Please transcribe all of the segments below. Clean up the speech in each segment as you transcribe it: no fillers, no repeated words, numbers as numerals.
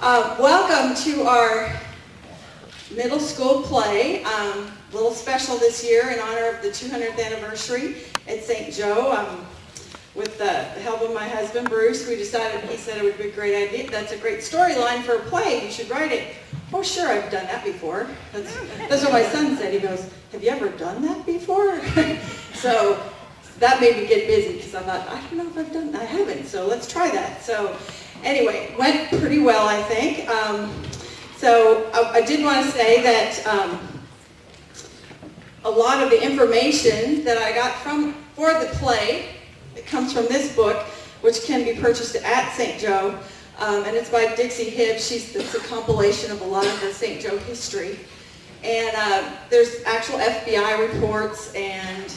Welcome to our middle school play. A little special this year in honor of the 200th anniversary at St. Joe. With the help of my husband, Bruce, he said it would be a great idea. That's a great storyline for a play. You should write it. Oh, sure, I've done that before. That's what my son said. He goes, have you ever done that before? So that made me get busy because I thought, I don't know if I've done that. I haven't, so let's try that. So anyway, went pretty well, I think. So I did want to say that a lot of the information that I got for the play, it comes from this book, which can be purchased at St. Joe, and it's by Dixie Hibbs. It's a compilation of a lot of the St. Joe history. And there's actual FBI reports and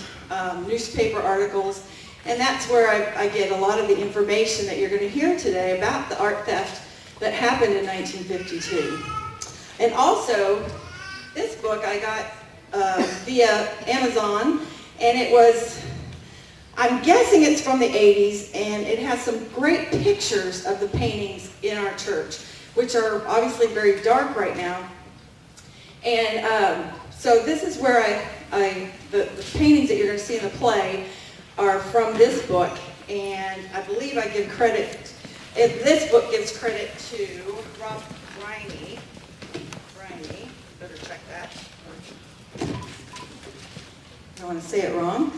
newspaper articles, and that's where I get a lot of the information that you're going to hear today about the art theft that happened in 1952. And also, this book I got via Amazon, and it was, I'm guessing it's from the 80s, and it has some great pictures of the paintings in our church, which are obviously very dark right now. And so this is where the paintings that you're going to see in the play are from this book, and I believe I give credit, this book gives credit to Rob Briney, better check that, I don't want to say it wrong,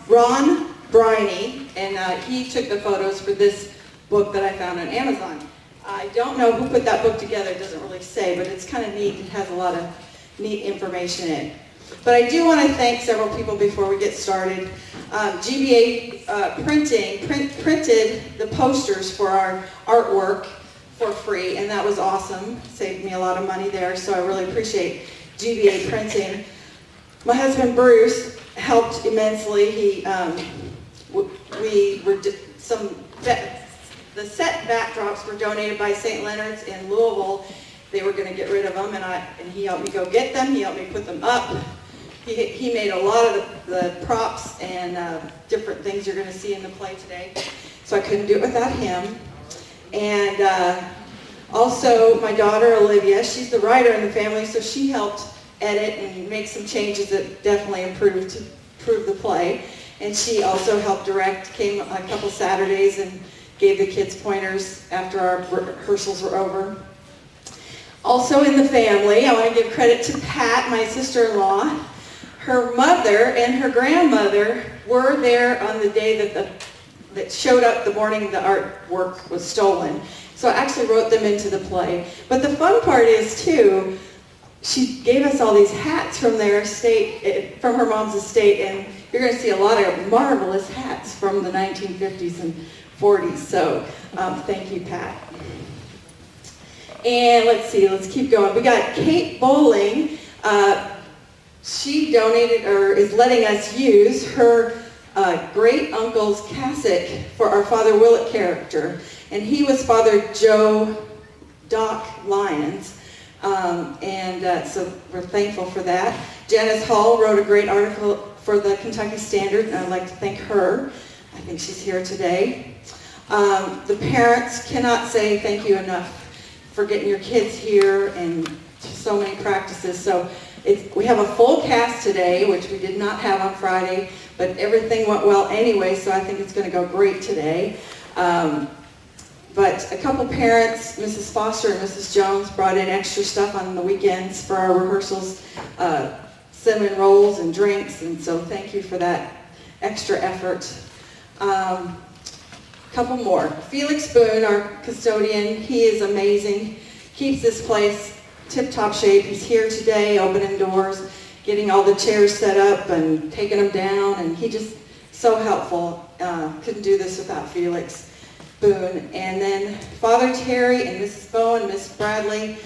Ron Briney, and he took the photos for this book that I found on Amazon. I don't know who put that book together, it doesn't really say, but it's kind of neat. It has a lot of neat information in it. But I do want to thank several people before we get started. GBA Printing printed the posters for our artwork for free, and that was awesome. Saved me a lot of money there, so I really appreciate GBA Printing. My husband Bruce helped immensely. The set backdrops were donated by St. Leonard's in Louisville. They were going to get rid of them, and he helped me go get them. He helped me put them up. He made a lot of the props and different things you're going to see in the play today. So I couldn't do it without him. And also my daughter Olivia, she's the writer in the family, so she helped edit and make some changes that definitely improved the play. And she also helped direct, came a couple Saturdays and gave the kids pointers after our rehearsals were over. Also in the family, I want to give credit to Pat, my sister-in-law. Her mother and her grandmother were there on the day that showed up the morning the artwork was stolen. So I actually wrote them into the play. But the fun part is, too, she gave us all these hats from their estate, from her mom's estate, and you're going to see a lot of marvelous hats from the 1950s and 40s. So thank you, Pat. And let's see, let's keep going. We got Kate Bowling. She donated, or is letting us use her great uncle's cassock for our Father Willett character. And he was Father Joe Doc Lyons. So we're thankful for that. Janice Hall wrote a great article for the Kentucky Standard, and I'd like to thank her. I think she's here today. The parents cannot say thank you enough for getting your kids here and so many practices. So we have a full cast today, which we did not have on Friday, but everything went well anyway, so I think it's going to go great today. But a couple parents, Mrs. Foster and Mrs. Jones, brought in extra stuff on the weekends for our rehearsals, cinnamon rolls and drinks, and so thank you for that extra effort. Couple more. Felix Boone, our custodian, he is amazing. Keeps this place tip-top shape. He's here today, opening doors, getting all the chairs set up and taking them down, and he just so helpful. Couldn't do this without Felix Boone. And then Father Terry and Mrs. Bowen, Miss Bradley,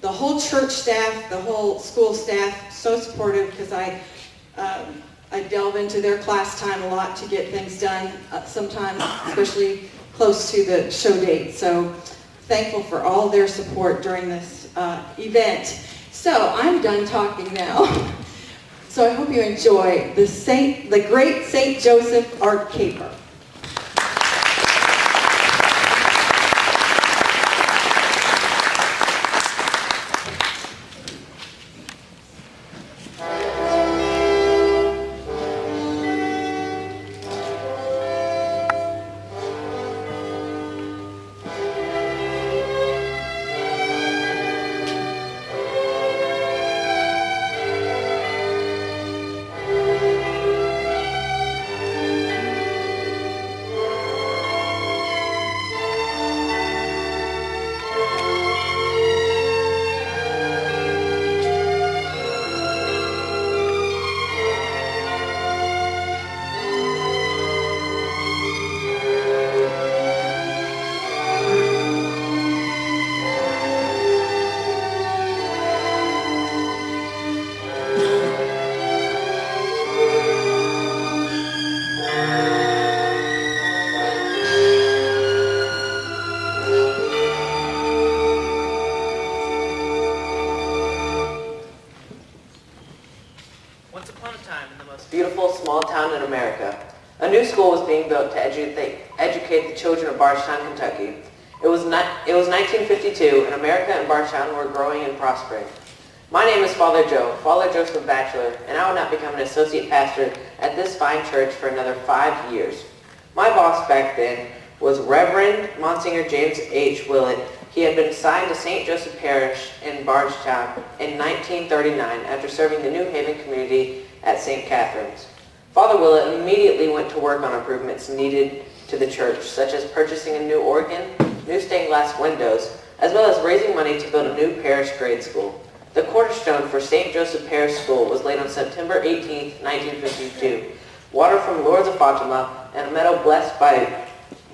the whole church staff, the whole school staff, so supportive because I delve into their class time a lot to get things done sometimes, especially close to the show date. So thankful for all their support during this event. So I'm done talking now. So I hope you enjoy the Great St. Joseph Art Caper. beautiful small town in America. A new school was being built to educate the children of Bardstown, Kentucky. It was 1952, and America and Bardstown were growing and prospering. My name is Father Joe, Father Joseph Batchelor, and I will not become an associate pastor at this fine church for another 5 years. My boss back then was Reverend Monsignor James H. Willett. He had been assigned to St. Joseph Parish in Bardstown in 1939 after serving the New Haven community at St. Catherine's. Father Willett immediately went to work on improvements needed to the church, such as purchasing a new organ, new stained glass windows, as well as raising money to build a new parish grade school. The cornerstone for St. Joseph Parish School was laid on September 18, 1952. Water from Lords of Fatima and a medal blessed by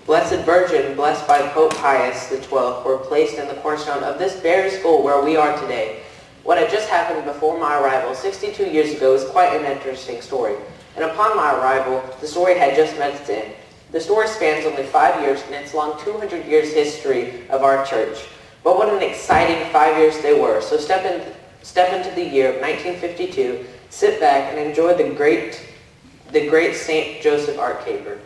Blessed Virgin, blessed by Pope Pius XII, were placed in the cornerstone of this very school where we are today. What had just happened before my arrival 62 years ago is quite an interesting story. And upon my arrival, the story had just met its end. The story spans only 5 years in its long 200 years history of our church. But what an exciting 5 years they were. So step into the year of 1952, sit back and enjoy the great St. Joseph art caper.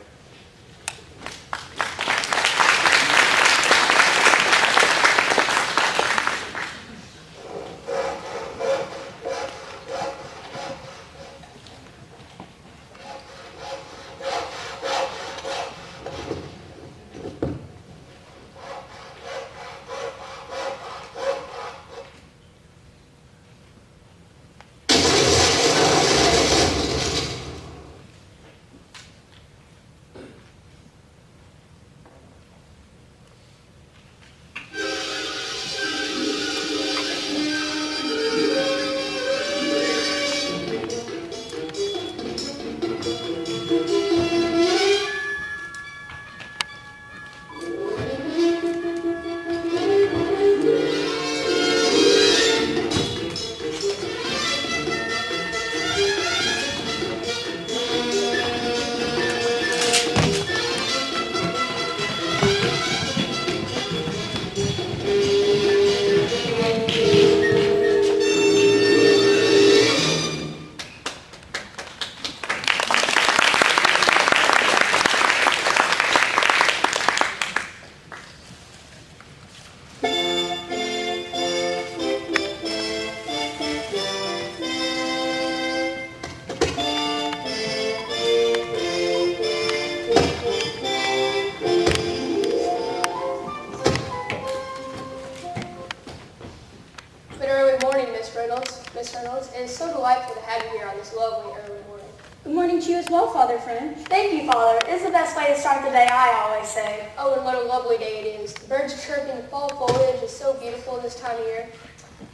Miss Reynolds. It is so delightful to have you here on this lovely early morning. Good morning to you as well, Father French. Thank you, Father. It's the best way to start the day, I always say. Oh, and what a lovely day it is. The birds are chirping, the fall foliage is so beautiful this time of year.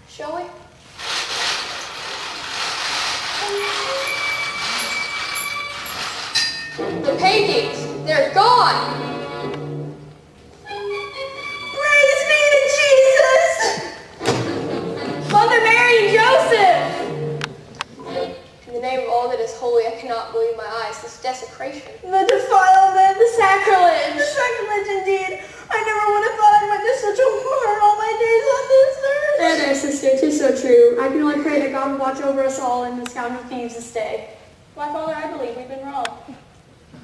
Shall we? The paintings, they're gone! Praise be to Jesus! Mother Mary and Joseph! In the name of all that is holy, I cannot believe my eyes. This desecration. The defilement, the sacrilege. The sacrilege indeed. I never would have thought I'd witness such a horror all my days on this earth. There, sister, 'tis so true. I can only pray that God will watch over us all in this scoundrel thieves this day. Why, Father, I believe we've been wrong.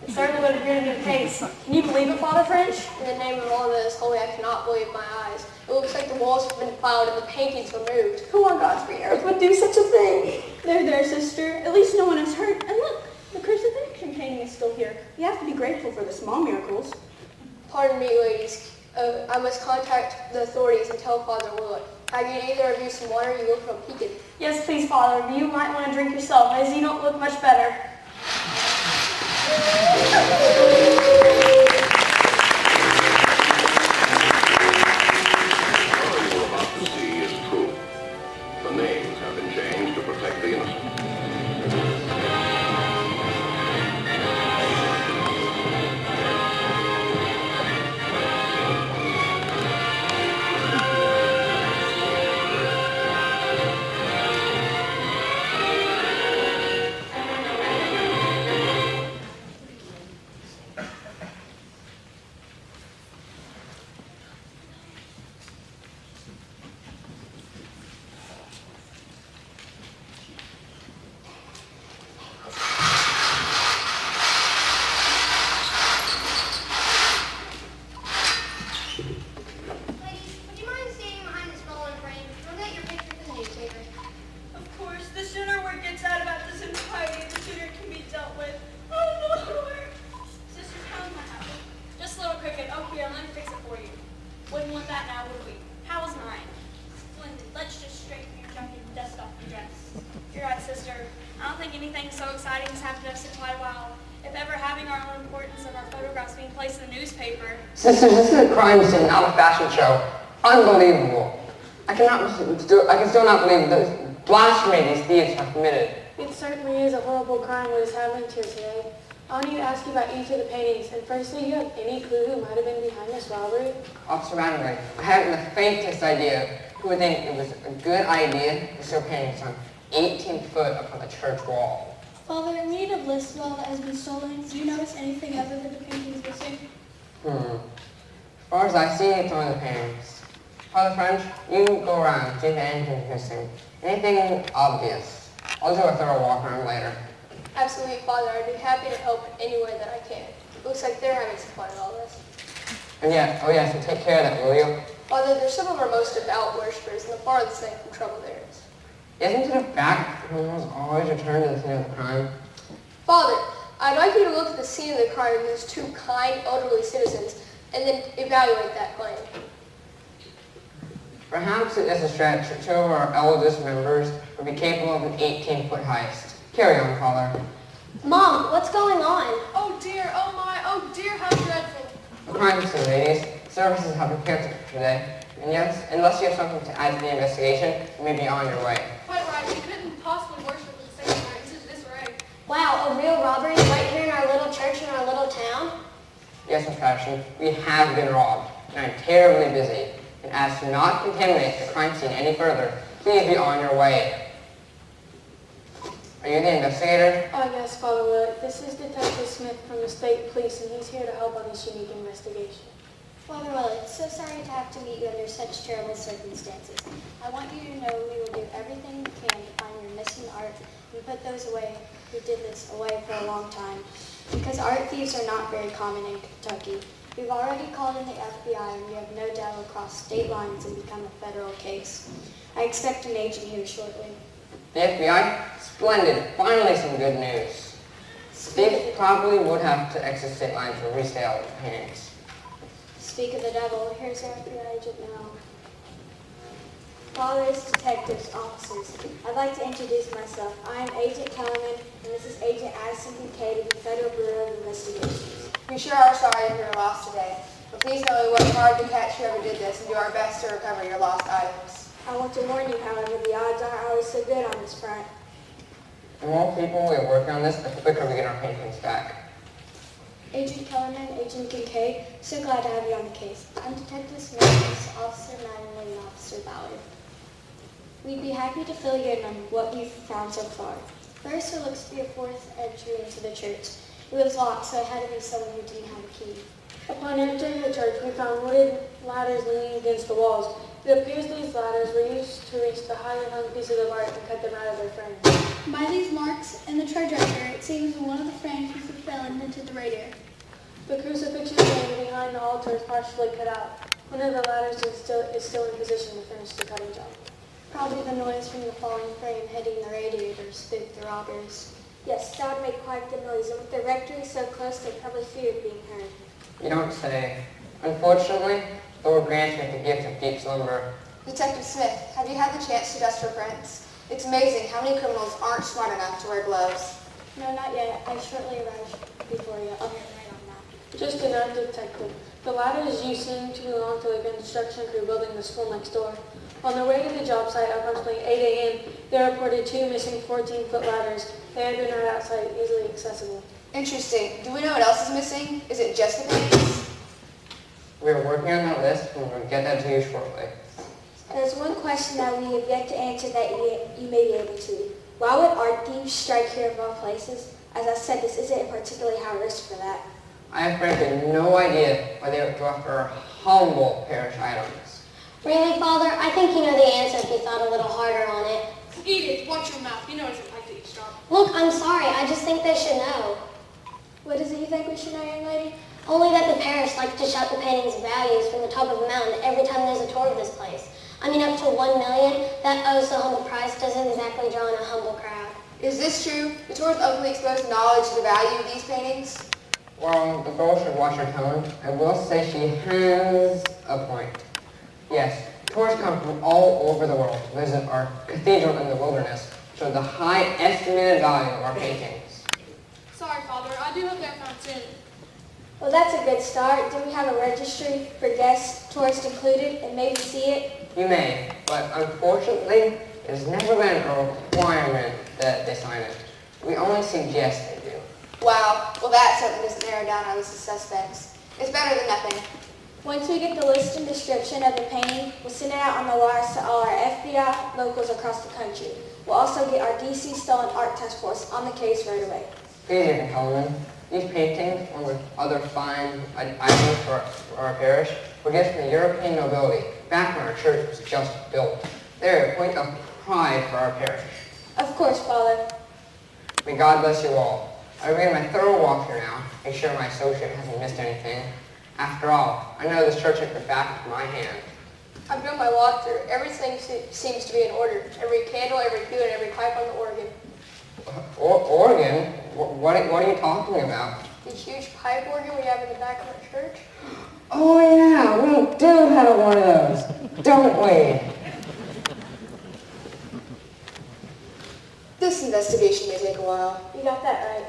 It certainly would appear to be the case. Can you believe it, Father French? In the name of all that is holy, I cannot believe my eyes. It looks like the walls have been defiled and the paintings removed. Who on God's green earth would do such a thing? There, sister. At least no one is hurt. And look, the crucifixion painting is still here. You have to be grateful for the small miracles. Pardon me, ladies. I must contact the authorities and tell Father Willett. I get either of you some water, you look from peaked. Yes, please, Father. You might want to drink yourself, as you don't look much better. with that now, would we? How was mine? Splendid. Let's just straighten your jacket and dust off your dress. You're right, sister. I don't think anything so exciting has happened to us in quite a while. If ever having our own importance of our photographs being placed in the newspaper. Sisters, this is a crime scene, not a fashion show. Unbelievable. I can still not believe the blasphemy these thieves have committed. It certainly is a horrible crime what has happened here today. I need to ask you about each of the paintings, and first, do you have any clue who might have been behind this robbery? Officer Mattingly, I haven't the faintest idea who would think it was a good idea to show paintings on 18 foot up on the church wall. Father, we need a list of all that has been stolen. Do you notice anything other than the paintings missing? As far as I see, it's only the paintings. Father French, you go around, see if anything's missing. Anything obvious. I'll do a thorough walk around later. Absolutely, Father. I'd be happy to help in any way that I can. It looks like they're having some fun in all this. And yeah, oh yes, and take care of that, will you? Father, they're some of our most devout worshippers and the farthest thing from trouble there is. Isn't it a fact that criminals always return to the scene of the crime? Father, I'd like you to look at the scene of the crime of those two kind, elderly citizens and then evaluate that claim. Perhaps it is a stretch that two of our eldest members would be capable of an 18-foot heist. Carry on, Father. Mom, what's going on? Oh dear, oh my, oh dear, how dreadful. A crime scene, ladies. Services have prepared for today. And yes, unless you have something to add to the investigation, you may be on your way. Quite right, we couldn't possibly worship at the same time. This is disarray. Wow, a real robbery right here in our little church in our little town? Yes, Miss Patterson, we have been robbed, and I'm terribly busy. And as to not contaminate the crime scene any further, please be on your way. Are you the investigator? Oh yes, Father Willett. This is Detective Smith from the State Police, and he's here to help on this unique investigation. Father Willett, so sorry to have to meet you under such terrible circumstances. I want you to know we will do everything we can to find your missing art and put those away who did this away for a long time. Because art thieves are not very common in Kentucky. We've already called in the FBI and we have no doubt will cross state lines and become a federal case. I expect an agent here shortly. The FBI? Splendid. Finally some good news. Thieves probably would have to exit state lines for resale of paintings. Speak of the devil, here's our FBI agent now. Fathers, detectives, officers, I'd like to introduce myself. I am Agent Kellerman, and this is Agent Addison Kincaid of the Federal Bureau of Investigations. We sure are sorry to hear your loss today, but please know we worked hard to catch whoever did this and do our best to recover your lost items. I want to warn you, however, the odds aren't always so good on this front. The more people we are working on this, the quicker we get our paintings back. Agent Kellerman, Agent Kincaid, so glad to have you on the case. I'm Detective Smith, this is Officer Mattingly, and Officer Ballard. We'd be happy to fill you in on what we've found so far. First, there looks to be a fourth entry into the church. It was locked, so it had to be someone who didn't have a key. Upon entering the church, we found wooden ladders leaning against the walls. It appears these ladders were used to reach the higher hung pieces of art and cut them out of their frames. By these marks in the treasure, it seems one of the frames was fell into the radiator. The crucifixion laying behind the altar is partially cut out. One of the ladders is still in position to finish the cutting job. Probably the noise from the falling frame hitting the radiator spooked the robbers. Yes, that would make quite the noise, and with the rectory so close, they probably feared being heard. You don't say. Unfortunately, the Lord grants me the gift of deep slumber. Detective Smith, have you had the chance to dust for prints? It's amazing how many criminals aren't smart enough to wear gloves. No, not yet. I shortly arrived before you. I'll get right on that. Just enough, Detective. The ladders you seem to belong to the construction crew building the school next door. On their way to the job site at approximately 8 a.m., they reported two missing 14-foot ladders. They had been right outside, easily accessible. Interesting. Do we know what else is missing? Is it just the paintings? We are working on that list and we'll get that to you shortly. There's one question that we have yet to answer that you may be able to. Why would art thieves strike here of all places? As I said, this isn't a particularly high risk for that. I have frankly no idea why they would go after our humble parish items. Really, Father? I think you know the answer if you thought a little harder on it. Edith, watch your mouth. You know what it's like to eavesdrop. Look, I'm sorry. I just think they should know. What is it you think we should know, young lady? Only that the parish likes to shout the painting's values from the top of a mountain every time there's a tour of this place. I mean, up to $1 million, that oh so humble price doesn't exactly draw in a humble crowd. Is this true? The tours openly expose knowledge of the value of these paintings? Well, the girl should watch her tone. I will say she has a point. Yes, tourists come from all over the world to visit our cathedral in the wilderness, show the high estimated value of our paintings. Sorry, Father. I do hope that found soon. Well, that's a good start. Do we have a registry for guests, tourists included, and maybe see it? You may, but unfortunately, it has never been a requirement that they sign it. We only suggest they do. Wow, well that certainly doesn't narrow down our list of suspects. It's better than nothing. Once we get the list and description of the painting, we'll send it out on the wires to all our FBI locals across the country. We'll also get our DC Stolen Art Task Force on the case right away. Please, Deacon Kellerman, these paintings, along with other fine items for our parish, were gifts from the European nobility back when our church was just built. They're a point of pride for our parish. Of course, Father. May God bless you all. I began my thorough walk here now, make sure my associate hasn't missed anything. After all, I know this church at the back of my hand. I've done my walkthrough. Everything seems to be in order. Every candle, every pew, and every pipe on the organ. Organ? What are you talking about? The huge pipe organ we have in the back of our church. Oh yeah, we do have one of those, don't we? This investigation may take a while. You got that right.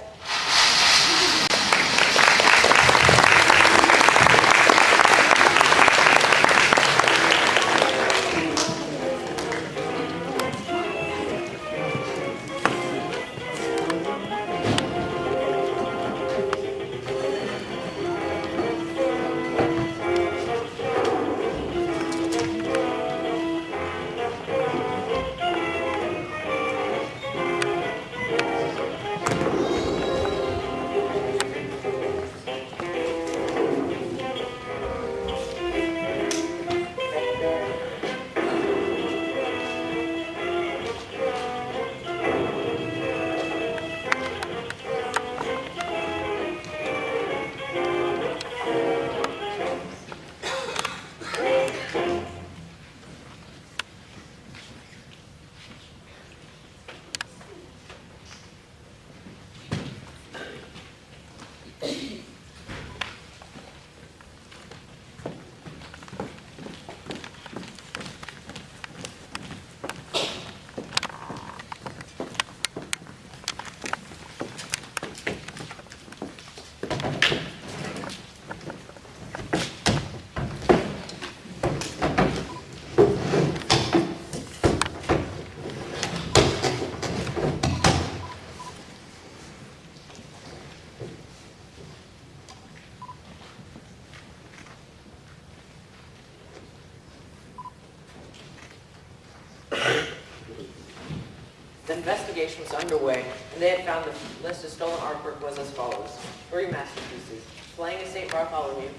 The investigation was underway, and they had found the list of stolen artwork was as follows. 3 masterpieces: Slaying of St. Bartholomew,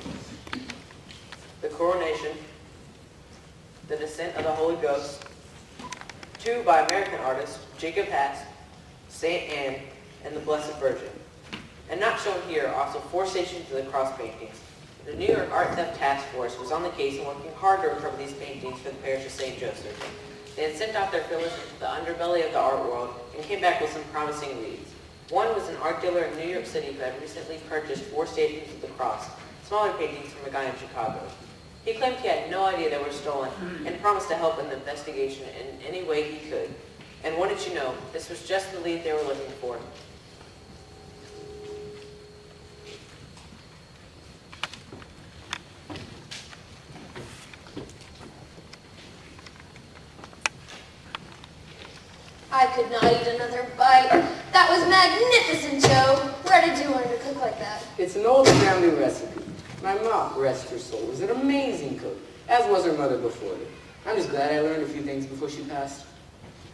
The Coronation, The Descent of the Holy Ghost, 2 by American artists, Jacob Hatz, St. Anne, and the Blessed Virgin. And not shown here are also 4 Stations of the Cross paintings. The New York Art Theft Task Force was on the case and working hard to recover these paintings for the parish of St. Joseph. They had sent out their feelers into the underbelly of the art world and came back with some promising leads. One was an art dealer in New York City who had recently purchased 4 Stations of the Cross, smaller paintings from a guy in Chicago. He claimed he had no idea they were stolen and promised to help in the investigation in any way he could. And what did you know? This was just the lead they were looking for. I could not eat another bite. That was magnificent, Joe. Where did you learn to cook like that? It's an old family recipe. My mom, rest her soul, was an amazing cook, as was her mother before her. I'm just glad I learned a few things before she passed.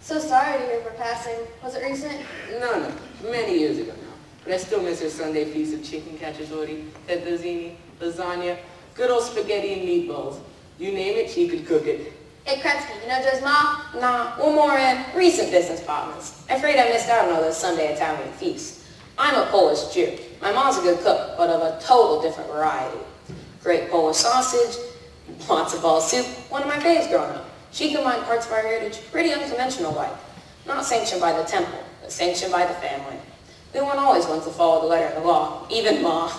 So sorry to hear of her passing. Was it recent? No, many years ago now. But I still miss her Sunday feast of chicken cacciatore, fettuccine, lasagna, good old spaghetti and meatballs. You name it, she could cook it. Hey, Kretsky, you know Joe's mom? Nah, one more in. Recent business partners. Afraid I missed out on all those Sunday Italian feasts. I'm a Polish Jew. My mom's a good cook, but of a total different variety. Great Polish sausage, lots of ball soup, one of my faves growing up. She combined parts of our heritage pretty unconventional way. Not sanctioned by the temple, but sanctioned by the family. We weren't always ones to follow the letter of the law, even Ma.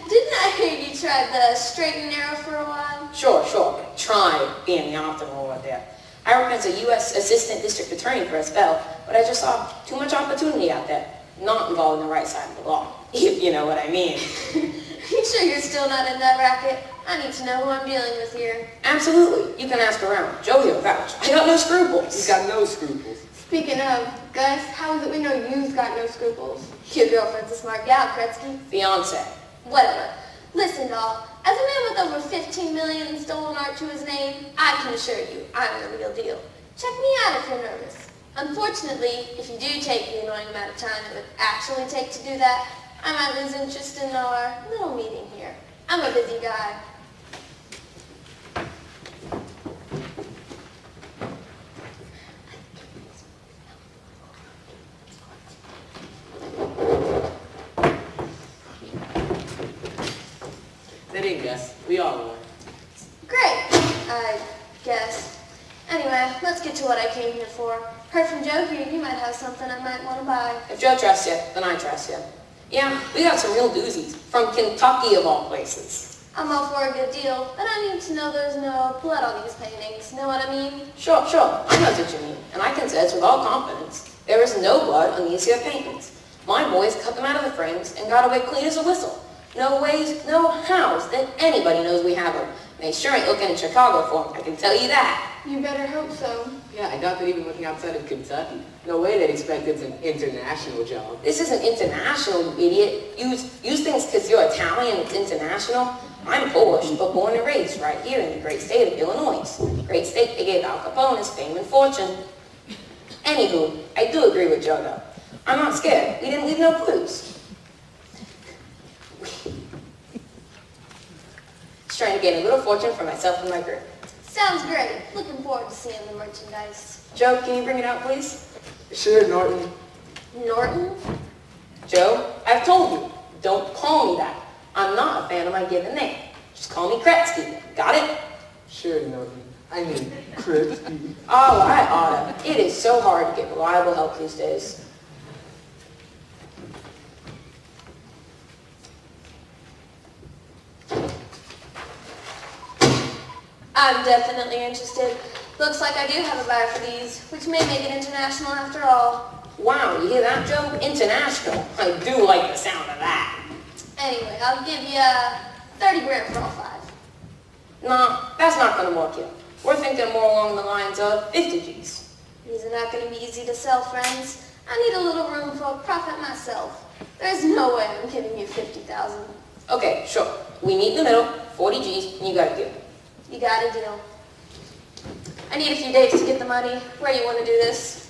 didn't I hear you tried the straight and narrow for a while? Sure. Tried being the optimal one there. I worked as a U.S. Assistant District Attorney for a spell, but I just saw too much opportunity out there, not involved in the right side of the law, if you know what I mean. You sure you're still not in that racket? I need to know who I'm dealing with here. Absolutely. You can ask around. Joe here vouch. I got no scruples. He's got no scruples. Speaking of, Gus, how is it we know you've got no scruples? Your girlfriend's a smart gal, Kretzky. Fiance. Whatever. Listen, doll, as a man with over 15 million in stolen art to his name, I can assure you I'm the real deal. Check me out if you're nervous. Unfortunately, if you do take the annoying amount of time it would actually take to do that, I might lose interest in our little meeting here. I'm a busy guy. They didn't guess. We all were. Great, I guess. Anyway, let's get to what I came here for. Heard from Joe here you might have something I might want to buy. If Joe trusts you, then I trust you. Yeah, we got some real doozies. From Kentucky of all places. I'm all for a good deal, but I need to know there's no blood on these paintings. Know what I mean? Sure. I know what you mean. And I can say this with all confidence. There is no blood on these here paintings. My boys cut them out of the frames and got away clean as a whistle. No ways, no hows that anybody knows we have them. They sure ain't looking in Chicago for them, I can tell you that. You better hope so. Yeah, I doubt they're even looking outside of Kentucky. No way they'd expect it's an international job. This isn't international, you idiot. Use things because you're Italian, it's international. I'm Polish, but born and raised right here in the great state of Illinois. Great state that gave Al Capone his fame and fortune. Anywho, I do agree with Joe though. I'm not scared. We didn't leave no clues. Just trying to gain a little fortune for myself and my group. Sounds great. Looking forward to seeing the merchandise. Joe, can you bring it out, please? Sure, Norton. Norton? Joe, I've told you, don't call me that. I'm not a fan of my given name. Just call me Kretzky. Got it? Sure, Norton. I mean, Kretzky. Oh, I oughta. It is so hard to get reliable help these days. I'm definitely interested. Looks like I do have a buyer for these, which may make it international after all. Wow, you hear that, Joe? International. I do like the sound of that. Anyway, I'll give you 30 grand for all 5. Nah, that's not gonna work yet. We're thinking more along the lines of 50 G's. These are not going to be easy to sell, friends. I need a little room for a profit myself. There's no way I'm giving you 50,000. Okay, sure. We meet in the middle, 40 G's, and you got a deal. You got a deal. I need a few days to get the money. Where do you want to do this?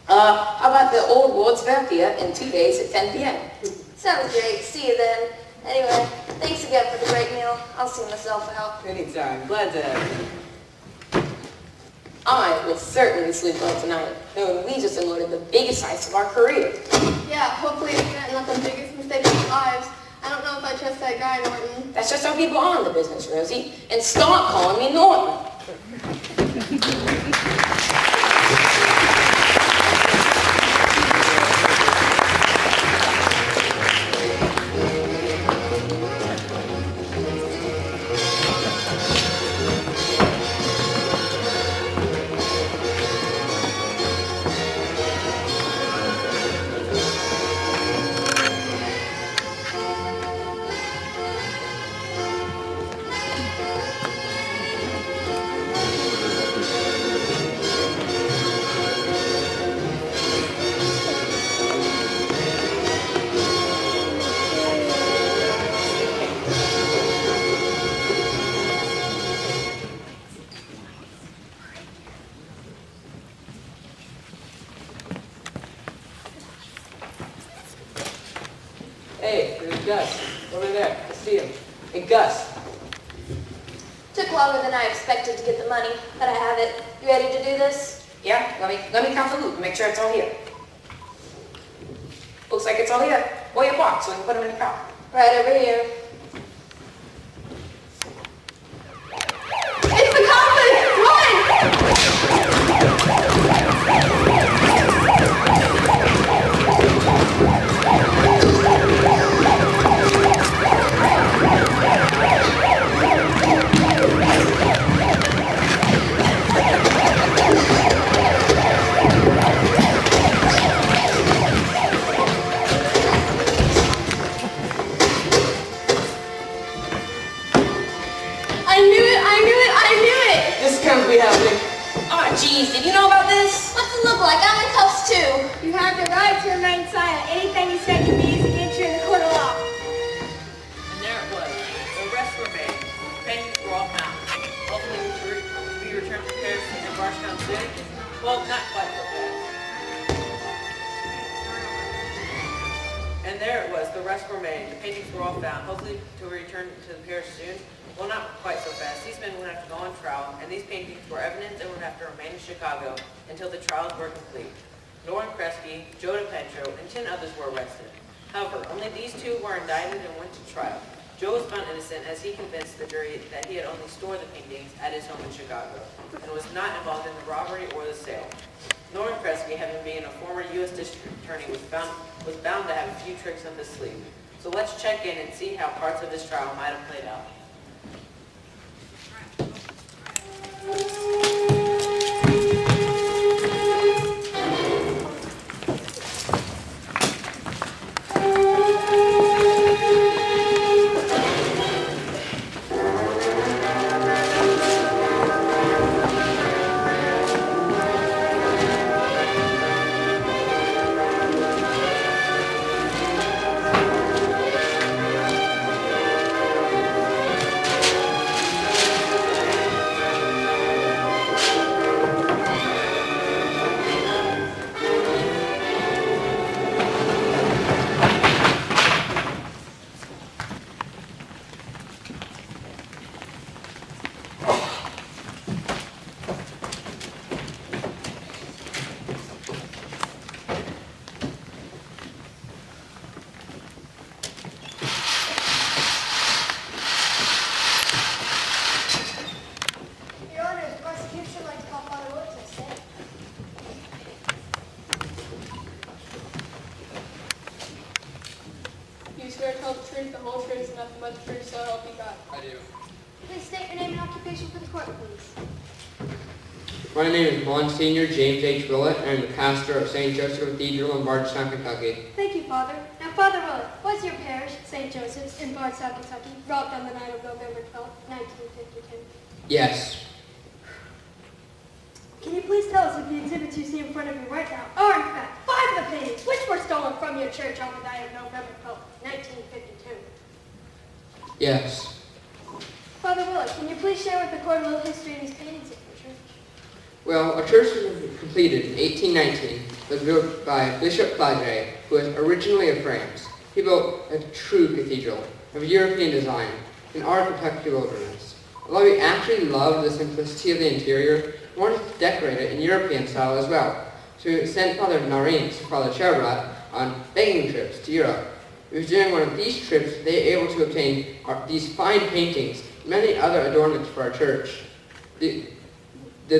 How about the old Lord's Fair Theater in 2 days at 10 p.m.? Sounds great. See you then. Anyway, thanks again for the great meal. I'll see myself out. Anytime. Glad to have you. I will certainly sleep well tonight, knowing we just unloaded the biggest heist of our career. Yeah, hopefully it's not the biggest mistake of our lives. I don't know if I trust that guy, Norton. That's just how people are in the business, Rosie. And stop calling me Norton. Hey, there's Gus. Over there. I see him. Hey, Gus. Took longer than I expected to get the money, but I have it. You ready to do this? Yeah, let me count the loot and make sure it's all here. Looks like it's all here. Or your box, so we can put them in the car. Right over here. It's the coffin! Run! sounds we have, Nick. Oh, geez, did you know about this? What's it look like? I'm in cuffs too. You have the right to remain silent. Anything you say can be used against you in the court of law. And there it was. The rest were made. Paintings were all found. Hopefully to be returned to Paris and Barstown soon. Well, not quite so fast. And there it was. The rest were made. The paintings were all found. Hopefully to return to Paris soon. Well, not quite so fast. These men would have to go on trial, and these paintings were evidence and would have to remain in Chicago until the trials were complete. Norman Kresge, Joe DiPietro, and 10 others were arrested. However, only these two were indicted and went to trial. Joe was found innocent as he convinced the jury that he had only stored the paintings at his home in Chicago and was not involved in the robbery or the sale. Norman Kresge, having been a former U.S. district attorney, was bound to have a few tricks up his sleeve. So let's check in and see how parts of this trial might have played out. Your Honor, the prosecution would like to call Father Willett to the stand. You swear to tell the truth, the whole truth, and nothing but the truth, so help you God. I do. Please state your name and occupation for the court, please. My name is Monsignor James H. Willett, and I'm the pastor of St. Joseph Cathedral in Bardstown, Kentucky. Thank you, Father. Now, Father Willett, was your parish, St. Joseph's, in Bardstown, Kentucky, robbed on the night of November 12, 1952? Yes. Can you please tell us if the exhibits you see in front of you right now are, in fact, 5 of the paintings which were stolen from your church on the night of November 12, 1952? Yes. Father Willett, can you please share with the court a little history of these paintings of your church? Well, our church was completed in 1819. It was built by Bishop Padre, who was originally of France. He built a true cathedral of European design in our Kentucky wilderness. Although we actually loved the simplicity of the interior, we wanted to decorate it in European style as well. So we sent Father Narines and Father Charbrat on begging trips to Europe. It was during one of these trips they were able to obtain these fine paintings and many other adornments for our church. The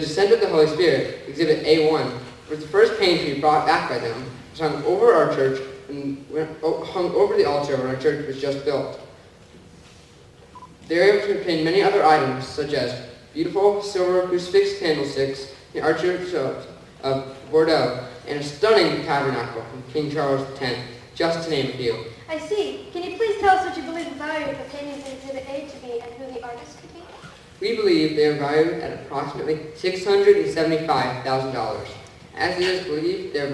Descent of the Holy Spirit, Exhibit A1, was the first painting we brought back by them. It was hung over our church and hung over the altar when our church was just built. They were able to obtain many other items, such as beautiful silver crucifix candlesticks, the Archbishop of Bordeaux, and a stunning tabernacle from King Charles X, just to name a few. I see. Can you please tell us what you believe the value of the paintings in Exhibit A to be and who the artist could be? We believe they are valued at approximately $675,000. As it is believed that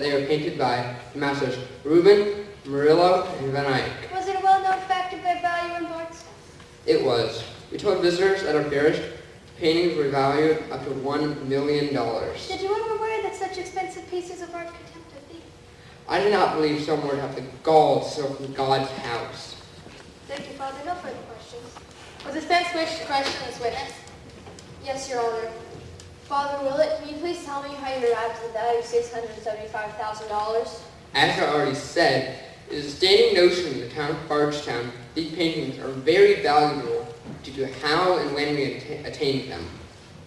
they are painted by the masters Rubens, Murillo, and Van Eyck. Was it a well-known fact of their value in Bardstown? It was. We told visitors at our parish paintings were valued up to $1 million. Did you ever worry that such expensive pieces of art could tempt a thief? I did not believe someone would have the gall to steal from God's house. Thank you, Father. No further questions. Was the defense wish to question this witness? Yes, Your Honor. Father Willett, can you please tell me how you arrived at the value of $675,000? As I already said, it is a standing notion in the town of Bardstown that these paintings are very valuable due to how and when we attained them.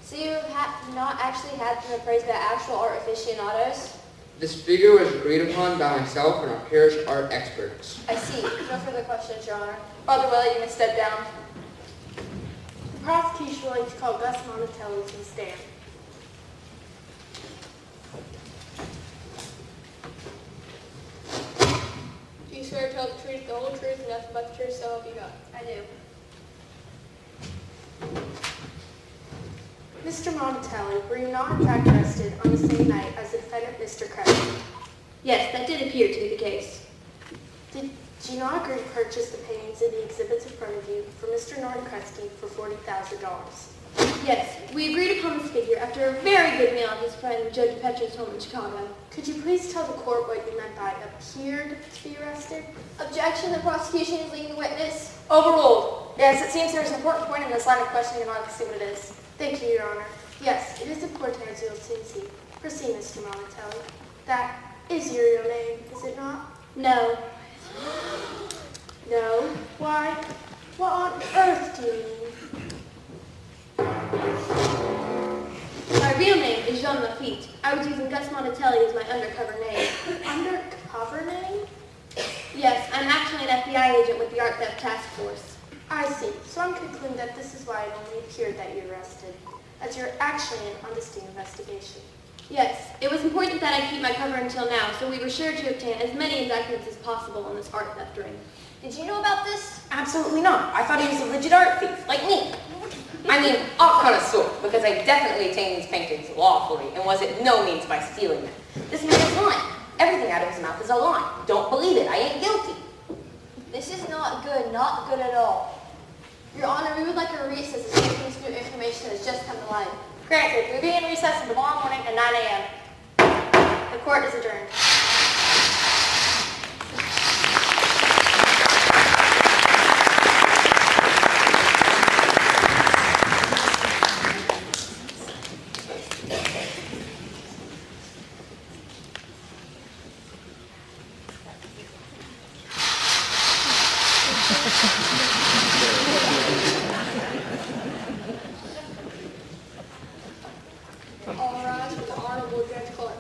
So you have not actually had them appraised by actual art aficionados? This figure was agreed upon by myself and our parish art experts. I see. No further questions, Your Honor. Father Willett, you may step down. The prosecution would like to call Gus Monatelli to the stand. Do you swear to tell the truth, the whole truth, and nothing but the truth, so help you God? I do. Mr. Montelli, were you not in fact arrested on the same night as the defendant, Mr. Kresge? Yes, that did appear to be the case. Did you not agree to purchase the paintings in the exhibits in front of you for Mr. Norton Kresge for $40,000? Yes, we agreed upon this figure after a very good meal at his friend Joe DiPetro's home in Chicago. Could you please tell the court what you meant by appeared to be arrested? Objection, the prosecution is leading the witness. Overruled. Yes, it seems there's an important point in this line of questioning and I'd like to see what it is. Thank you, Your Honor. Yes, it is important as you'll soon see. Proceed, Mr. Montelli. That is your real name, is it not? No. No? Why? What on earth do you mean? My real name is Jean Lafitte. I was using Gus Montelli as my undercover name. Undercover name? Yes, I'm actually an FBI agent with the Art Theft Task Force. I see. So I'm concluding that this is why it only appeared that you're arrested, as you're actually in on the sting investigation. Yes, it was important that I keep my cover until now, so we were sure to obtain as many indictments as possible on this art theft ring. Did you know about this? Absolutely not. I thought he was a legit art thief, like me. I mean, art connoisseur, because I definitely obtained these paintings lawfully and was at no means by stealing them. This man is lying. Everything out of his mouth is a lie. Don't believe it. I ain't guilty. This is not good at all. Your Honor, we would like a recess as soon as new information has just come to light. Granted, we'll be in recess until tomorrow morning at 9 a.m. The court is adjourned. All rise for the Honorable Judge Clark.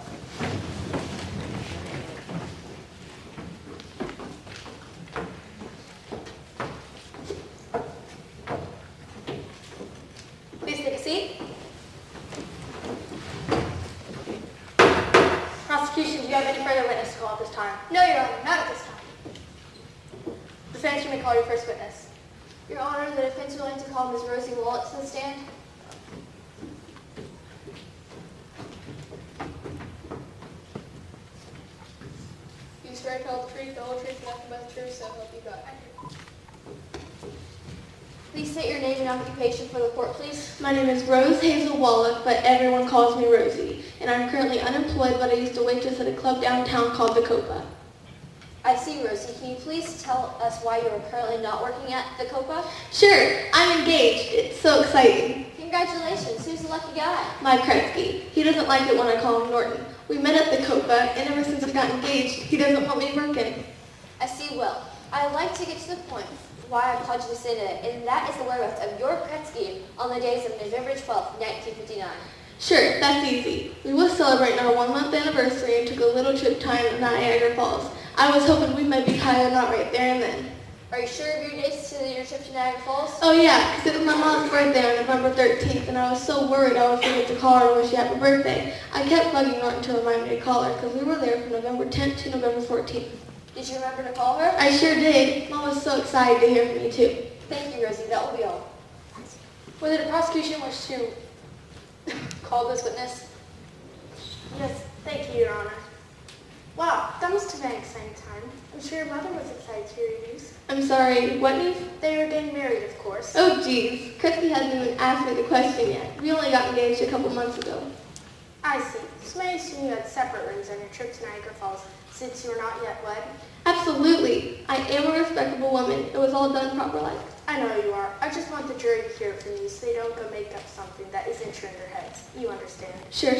Please take a seat. Prosecution, do you have any further witness to call at this time? No, Your Honor, not at this time. Defense, you may call your first witness. Your Honor, the defense would like to call Ms. Rosie Wallet to the stand. You swear to tell the truth, the whole truth, and nothing but the truth, so help you God. Please state your name and occupation for the court, please. My name is Rose Hazel Wallach, but everyone calls me Rosie. And I'm currently unemployed, but I used to waitress at a club downtown called the Copa. I see, Rosie. Can you please tell us why you are currently not working at the Copa? Sure, I'm engaged. It's so exciting. Congratulations. Who's the lucky guy? Mike Kretzky. He doesn't like it when I call him Norton. We met at the Copa, and ever since we got engaged, he doesn't want me working. I see. Well, I'd like to get to the point why I called you to say today, and that is the whereabouts of your Kretzky on the days of November 12th, 1959. Sure, that's easy. We were celebrating our 1-month anniversary and took a little trip to Niagara Falls. I was hoping we might be tied a knot right there and then. Are you sure of your dates to your trip to Niagara Falls? Oh yeah, because it was my mom's birthday on November 13th, and I was so worried I would forget to call her and wish she happy birthday. I kept bugging Norton to remind me to call her, because we were there from November 10th to November 14th. Did you remember to call her? I sure did. Mom was so excited to hear from you too. Thank you, Rosie. That will be all. Whether the prosecution wish to call this witness? Yes, thank you, Your Honor. Wow, that must have been an exciting time. I'm sure your mother was excited to hear your news. I'm sorry, what news? They were getting married, of course. Oh geez, Kretzky hasn't even asked me the question yet. We only got engaged a couple months ago. I see. So I assume you had separate rooms on your trip to Niagara Falls since you were not yet wed? Absolutely. I am a respectable woman. It was all done proper like. I know you are. I just want the jury to hear it from you so they don't go make up something that isn't true in their heads. You understand? Sure.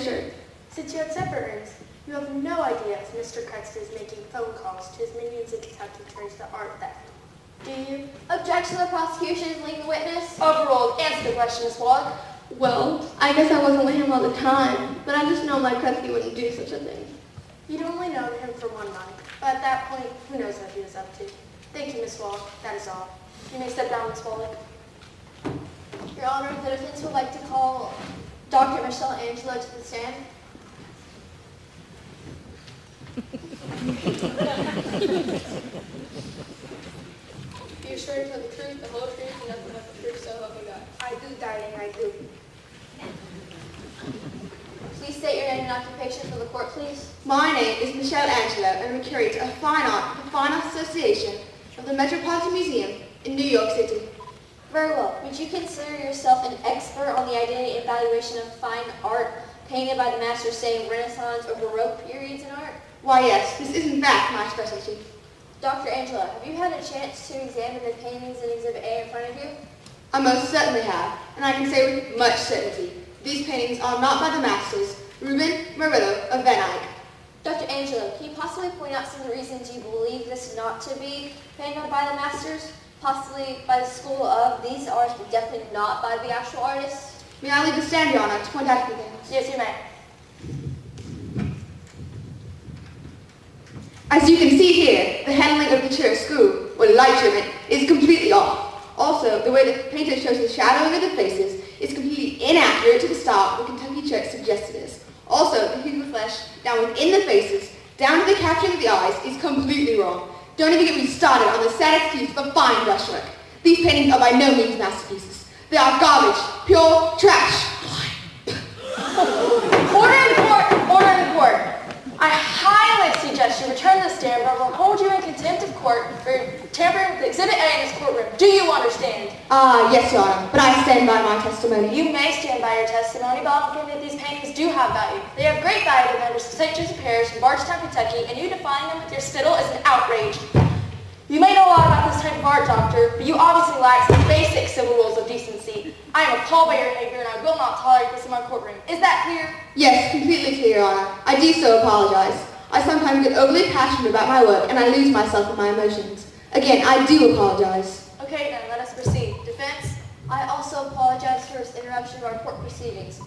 Since you had separate rooms, you have no idea if Mr. Kretzky is making phone calls to his minions in Kentucky to trace the art theft. Do you? Objection to the prosecution is leading the witness. Overruled. Answer the question, Miss Wallach. Well, I guess I wasn't with him all the time, but I just know Mike Kretzky wouldn't do such a thing. You'd only known him for 1 month, but at that point, who knows what he was up to. Thank you, Miss Wallach. That is all. You may step down, Miss Wallach. Your Honor, the defense would like to call Dr. Michelle Angelo to the stand. Be sure to tell the truth, the whole truth, and nothing but the truth, so help you God. I do, darling, I do. and occupation for the court, please? My name is Michelle Angelo, and I'm a curator of Fine Art for the Fine Arts Association of the Metropolitan Museum in New York City. Very well. Would you consider yourself an expert on the identity and valuation of fine art painted by the masters, say, Renaissance or Baroque periods in art? Why yes, this is in fact my specialty. Dr. Angela, have you had a chance to examine the paintings in Exhibit A in front of you? I most certainly have, and I can say with much certainty, these paintings are not by the masters, Rubens, Murillo, or Van Eyck. Dr. Angela, can you possibly point out some of the reasons you believe this not to be painted by the masters? Possibly by the school of these artists, but definitely not by the actual artists? May I leave the stand, Your Honor, to point out a few things? Yes, you may. As you can see here, the handling of the chair school, or light treatment, is completely off. Also, the way the painter shows the shadowing of the faces is completely inaccurate to the style the Kentucky Church suggested is. Also, the hue of the flesh down within the faces, down to the capturing of the eyes, is completely wrong. Don't even get me started on the sad excuse for fine brushwork. These paintings are by no means masterpieces. They are garbage, pure trash. Order in court! Order in court! I highly suggest you return the stand, or I will hold you in contempt of court for tampering with Exhibit A in this courtroom. Do you understand? Yes, Your Honor, but I stand by my testimony. You may stand by your testimony, but I'll forget that these paintings do have value. They have great value to members of St. Joseph Parish in Bardstown, Kentucky, and you defining them with your spittle is an outrage. You may know a lot about this type of art, Doctor, but you obviously lack some basic civil rules of decency. I am appalled by your behavior, and I will not tolerate this in my courtroom. Is that clear? Yes, completely clear, Your Honor. I do so apologize. I sometimes get overly passionate about my work, and I lose myself in my emotions. Again, I do apologize. Okay, then, let us proceed. Defense? I also apologize for this interruption of our court proceedings.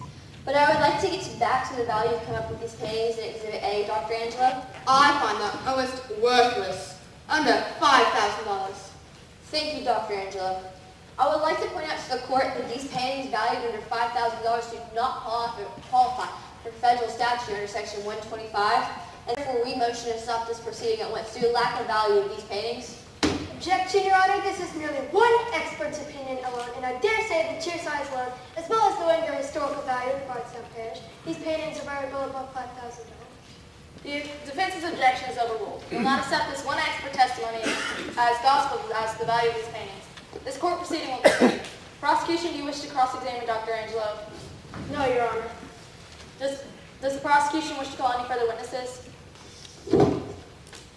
But I would like to get back to the value you've come up with these paintings in Exhibit A, Dr. Angelo. I find that almost worthless. Under $5,000. Thank you, Dr. Angelo. I would like to point out to the court that these paintings valued under $5,000 do not qualify for federal statute under Section 125, and therefore we motion to stop this proceeding at once due to lack of value of these paintings. Objection, Your Honor. This is merely one expert's opinion alone, and I dare say that your size alone, as well as knowing their historical value in Bardstown Parish, these paintings are very well above $5,000. The defense's objection is overruled. We will not accept this one expert testimony as gospel as to the value of these paintings. This court proceeding will proceed. Prosecution, do you wish to cross-examine Dr. Angelo? No, Your Honor. Does the prosecution wish to call any further witnesses?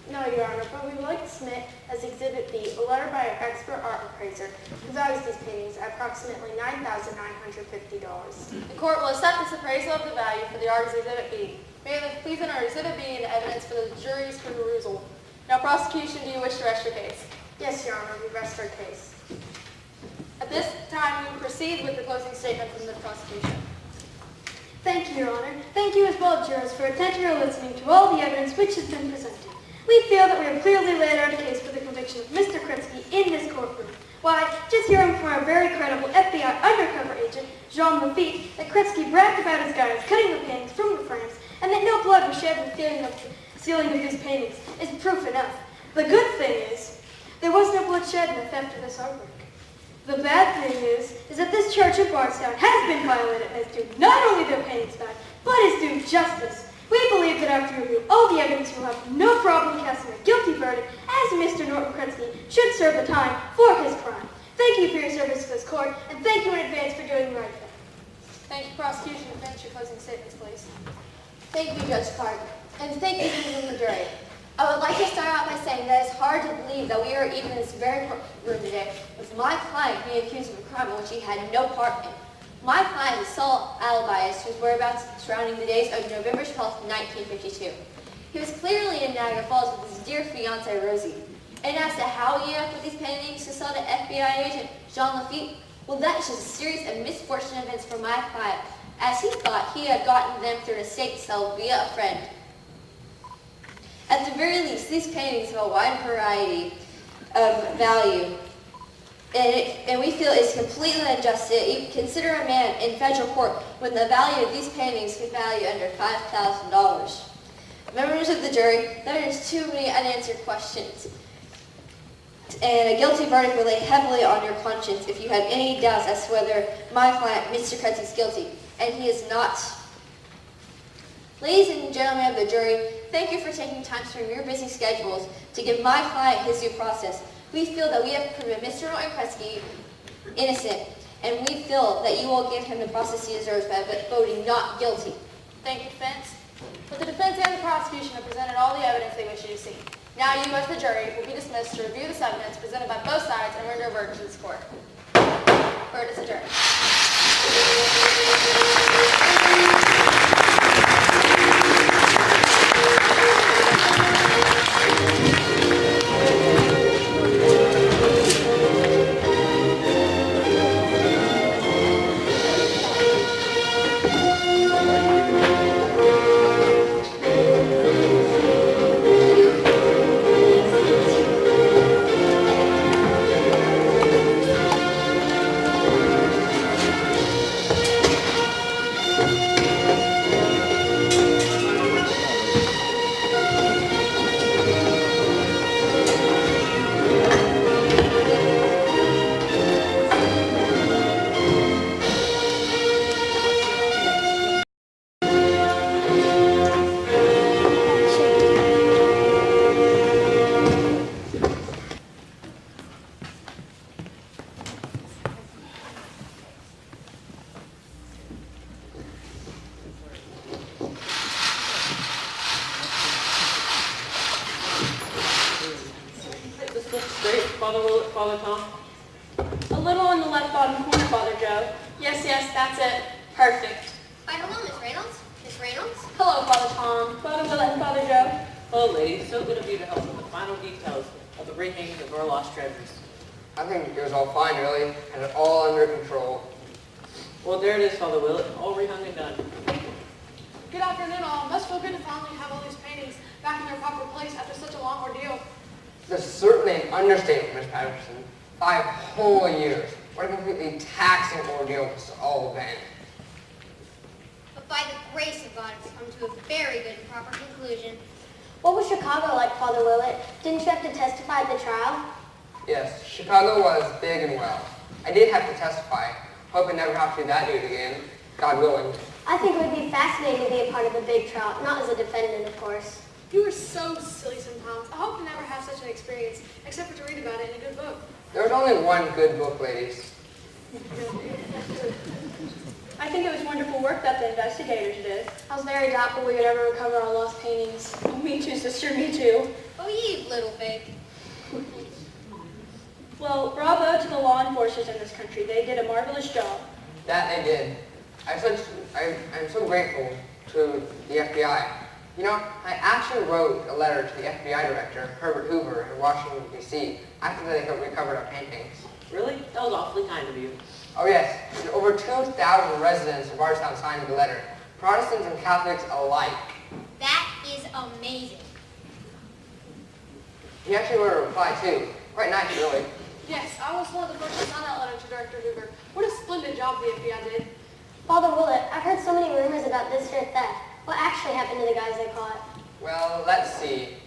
No, Your Honor, but we would like to submit as Exhibit B a letter by our expert art appraiser who values these paintings at approximately $9,950. The court will accept this appraisal of the value for the art as Exhibit B. May I please enter Exhibit B into evidence for the jury's perusal. Now, prosecution, do you wish to rest your case? Yes, Your Honor, we rest our case. At this time, we will proceed with the closing statement from the prosecution. Thank you, Your Honor. Thank you as well, jurors, for attentively listening to all the evidence which has been presented. We feel that we have clearly laid out a case for the conviction of Mr. Kritzky in this courtroom. Why, just hearing from our very credible FBI undercover agent, Jean Lafitte, that Kritzky bragged about his guys cutting the paintings from the frames and that no blood was shed in the sealing of his paintings is proof enough. The good thing is, there was no blood shed in the theft of this artwork. The bad thing is that this church of Bardstown has been violated and is due not only their paintings back, but is due justice. We believe that after review all the evidence, we will have no problem casting a guilty verdict, as Mr. Norton Kritzky should serve the time for his crime. Thank you for your service to this court, and thank you in advance for doing the right thing. Thank you, prosecution. To finish your closing statements, please. Thank you, Judge Clark, and thank you to the jury. I would like to start out by saying that it's hard to believe that we are even in this very courtroom today with my client being accused of a crime in which he had no part in. My client is sole alibi as to his whereabouts surrounding the days of November 12, 1952. He was clearly in Niagara Falls with his dear fiancée, Rosie. And as to how he ended up with these paintings to sell to FBI agent Jean Lafitte, well, that is just a series of misfortunate events for my client, as he thought he had gotten them through an estate sale via a friend. At the very least, these paintings have a wide variety of value, and we feel it's completely unjust to consider a man in federal court when the value of these paintings could value under $5,000. Members of the jury, there is too many unanswered questions, and a guilty verdict will lay heavily on your conscience if you have any doubts as to whether my client, Mr. Kritzky, is guilty, and he is not. Ladies and gentlemen of the jury, thank you for taking time from your busy schedules to give my client his due process. We feel that we have proven Mr. Norton Kresge innocent, and we feel that you will give him the process he deserves by voting not guilty. Thank you, defense. But the defense and the prosecution have presented all the evidence they wish you to see. Now you, as the jury, will be dismissed to review this evidence presented by both sides and render a verdict to this court. Verdict is adjourned. This looks straight, Father Willett, Father Tom. A little on the left bottom corner, Father Joe. Yes, that's it. Perfect. Why, hello, Miss Reynolds. Miss Reynolds? Hello, Father Tom. Father Willett and Father Joe. Hello, ladies. So good of you to help with the final details of the rehanging of our lost treasures. I think it was all fine, really, and it all under control. Well, there it is, Father Willett. All rehung and done. Good afternoon, all. Must feel good to finally have all these paintings back in their proper place after such a long ordeal. This is certainly an understatement, Miss Patterson. 5 whole years. What a completely taxing ordeal this has all been. But by the grace of God, it's come to a very good and proper conclusion. What was Chicago like, Father Willett? Didn't you have to testify at the trial? Yes, Chicago was big and well. I did have to testify. Hope I never have to do that dude again. God willing. I think it would be fascinating to be a part of a big trial, not as a defendant, of course. You are so silly sometimes. I hope to never have such an experience, except for to read about it in a good book. There's only one good book, ladies. I think it was wonderful work that the investigators did. I was very doubtful we would ever recover our lost paintings. Oh, me too, sister, me too. Oh, ye little pig. Well, bravo to the law enforcers in this country. They did a marvelous job. That they did. I'm so grateful to the FBI. You know, I actually wrote a letter to the FBI director, Herbert Hoover, in Washington, D.C., after they recovered our paintings. Really? That was awfully kind of you. Oh yes, and over 2,000 residents of Bardstown signed the letter, Protestants and Catholics alike. That is amazing. He actually wrote a reply too. Quite nice, really. Yes, I was one of the first to sign that letter to Director Hoover. What a splendid job the FBI did. Father Willett, I've heard so many rumors about this here theft. What actually happened to the guys they caught? Well, let's see.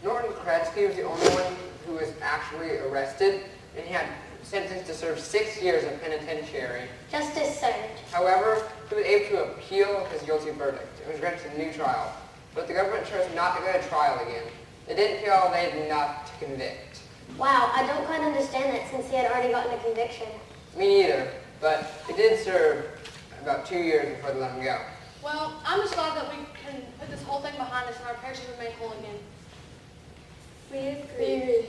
Norton Kresge was the only one who was actually arrested, and he had sentenced to serve 6 years of penitentiary. Justice served. However, he was able to appeal his guilty verdict and was granted a new trial. But the government chose not to go to trial again. They didn't feel they had enough to convict. Wow, I don't quite understand that since he had already gotten a conviction. Me neither, but he did serve about 2 years before they let him go. Well, I'm just glad that we can put this whole thing behind us and our parish has been made whole again. We agree.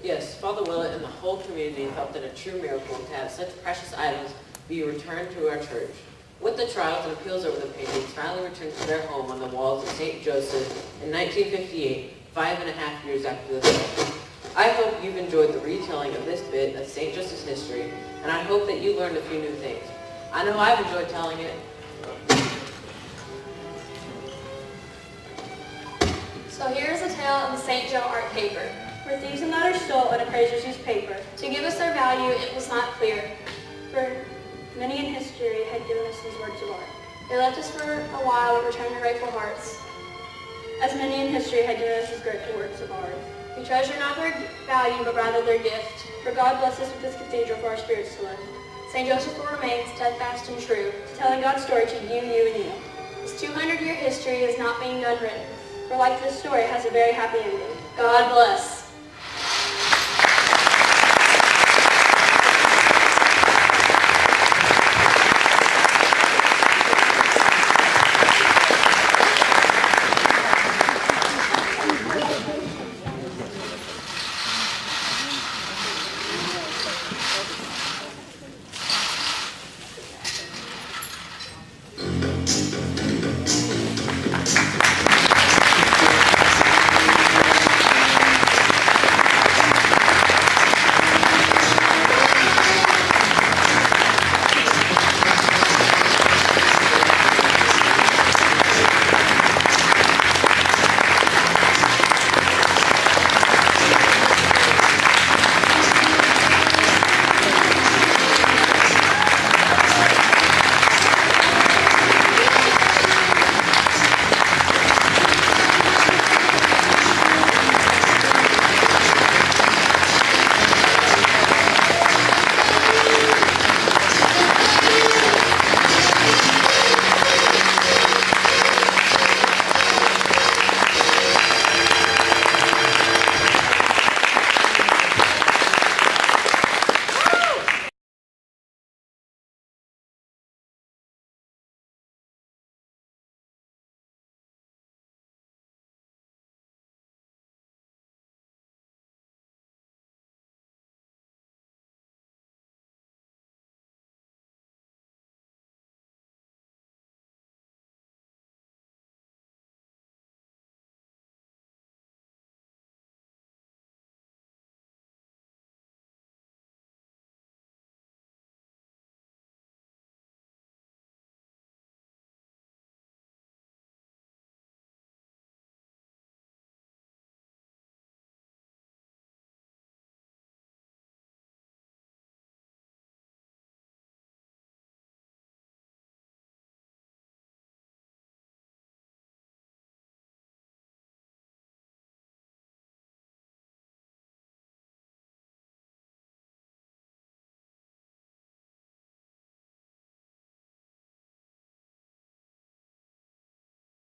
Yes, Father Willett and the whole community felt it a true miracle to have such precious items be returned to our church. With the trials and appeals over the paintings finally returned to their home on the walls of St. Joseph in 1958, 5.5 years after the theft. I hope you've enjoyed the retelling of this bit of St. Joseph's history, and I hope that you learned a few new things. I know I've enjoyed telling it. So here's a tale of the St. Joe art paper. Where thieves and others stole and appraisers used paper. To give us their value, it was not clear. For many in history had given us these works of art. They left us for a while, but returned to grateful hearts. As many in history had given us these grateful works of art. We treasure not their value, but rather their gift. For God bless us with this cathedral for our spirits to live. St. Joseph will remain steadfast and true, telling God's story to you, and you. This 200-year history is not being done written, for like this story has a very happy ending. God bless.